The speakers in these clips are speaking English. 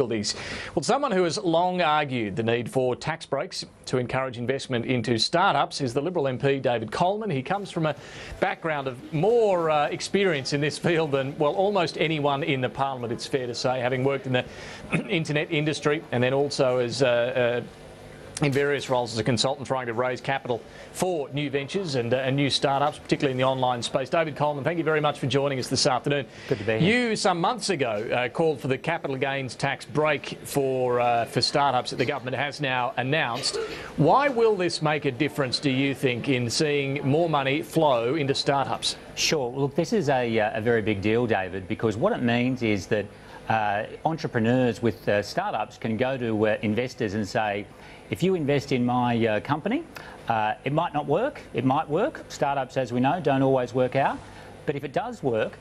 difficulties. Well, someone who has long argued the need for tax breaks to encourage investment into startups is the Liberal MP David Coleman. He comes from a background of more experience in this field than, well, almost anyone in the parliament, it's fair to say, having worked in the internet industry and then also as in various roles as a consultant trying to raise capital for new ventures and new startups, particularly in the online space. David Coleman, thank you very much for joining us this afternoon. Good to be here. You, some months ago, called for the capital gains tax break for startups that the government has now announced. Why will this make a difference, do you think, in seeing more money flow into startups? Sure. Look, this is a very big deal, David, because what it means is that entrepreneurs with startups can go to investors and say, if you invest in my company, it might not work, it might work. Startups, as we know, don't always work out. But if it does work,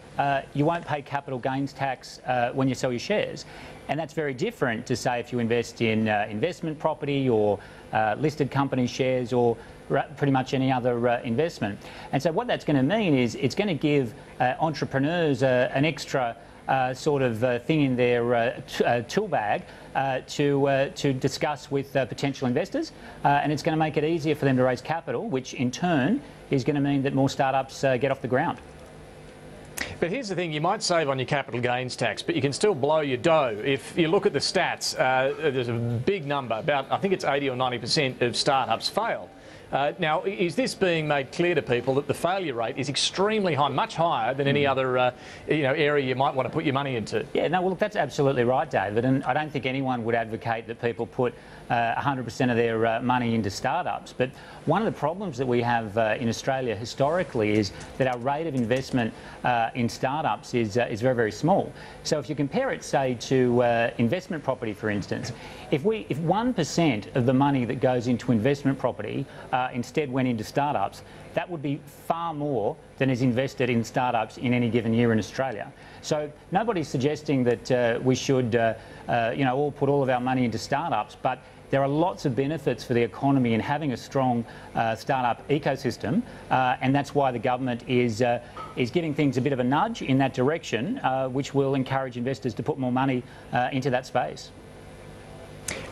you won't pay capital gains tax when you sell your shares. And that's very different to, say, if you invest in investment property or listed company shares or pretty much any other investment. And so what that's going to mean is it's going to give entrepreneurs an extra sort of thing in their tool bag to discuss with potential investors, and it's going to make it easier for them to raise capital, which in turn is going to mean that more startups get off the ground. But here's the thing, you might save on your capital gains tax, but you can still blow your dough. If you look at the stats, there's a big number, about, I think it's 80 or 90% of startups fail. Now, is this being made clear to people that the failure rate is extremely high, much higher than any other area you might want to put your money into? Yeah, no, well, look, that's absolutely right, David, and I don't think anyone would advocate that people put 100% of their money into startups. But one of the problems that we have in Australia historically is that our rate of investment in startups is very, very small. So if you compare it, say, to investment property, for instance, if 1% of the money that goes into investment property instead went into startups, that would be far more than is invested in startups in any given year in Australia. So nobody's suggesting that we should, all put all of our money into startups, but there are lots of benefits for the economy in having a strong startup ecosystem, and that's why the government is giving things a bit of a nudge in that direction, which will encourage investors to put more money into that space.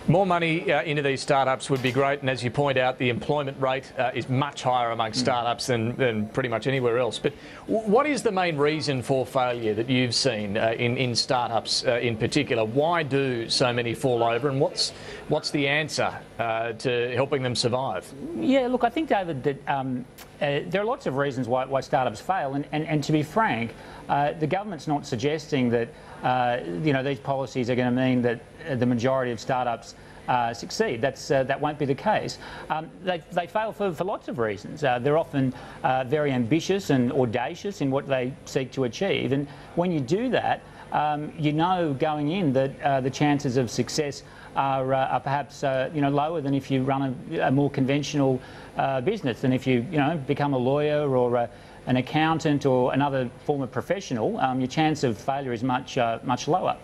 More money into these startups would be great, and as you point out, the employment rate is much higher among startups than pretty much anywhere else. But what is the main reason for failure that you've seen in startups in particular? Why do so many fall over, and what's the answer to helping them survive? Yeah, look, I think, David, that there are lots of reasons why startups fail, and to be frank, the government's not suggesting that these policies are going to mean that the majority of startups succeed. That won't be the case. They fail for lots of reasons. They're often very ambitious and audacious in what they seek to achieve, and when you do that, you know going in that the chances of success are perhaps lower than if you run a more conventional business, than if you become a lawyer or an accountant or another form of professional. Your chance of failure is much lower.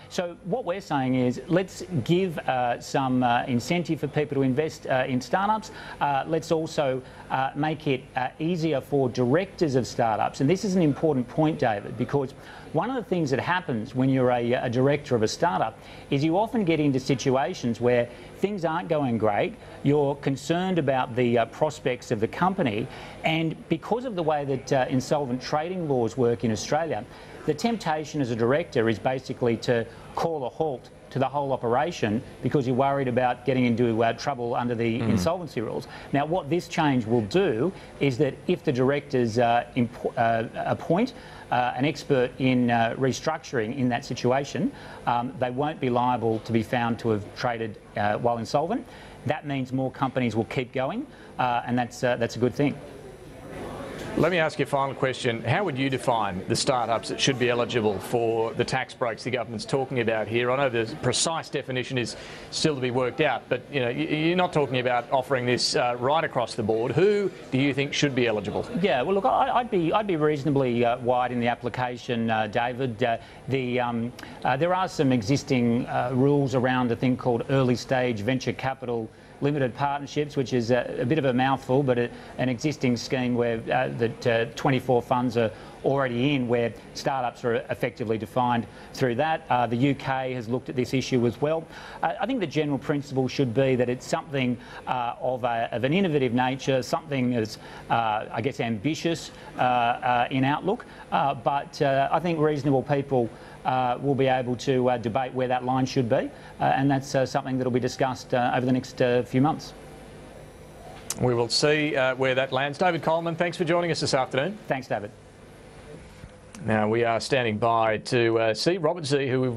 So what we're saying is, let's give some incentive for people to invest in startups. Let's also make it easier for directors of startups. And this is an important point, David, because one of the things that happens when you're a director of a startup is you often get into situations where things aren't going great, you're concerned about the prospects of the company, and because of the way that insolvent trading laws work in Australia, the temptation as a director is basically to call a halt to the whole operation because you're worried about getting into trouble under the insolvency rules. Now, what this change will do is that if the directors appoint an expert in restructuring in that situation, they won't be liable to be found to have traded while insolvent. That means more companies will keep going, and that's a good thing. Let me ask you a final question. How would you define the startups that should be eligible for the tax breaks the government's talking about here? I know the precise definition is still to be worked out, but you're not talking about offering this right across the board. Who do you think should be eligible? Yeah, well, look, I'd be reasonably wide in the application, David. There are some existing rules around a thing called early stage venture capital limited partnerships, which is a bit of a mouthful, but an existing scheme where that 24 funds are already in, where startups are effectively defined through that. The UK has looked at this issue as well. I think the general principle should be that it's something of an innovative nature, something that's, I guess, ambitious in outlook, but I think reasonable people will be able to debate where that line should be, and that's something that will be discussed over the next few months. We will see where that lands. David Coleman, thanks for joining us this afternoon. Thanks, David. Now we are standing by to see Robert Z, who we've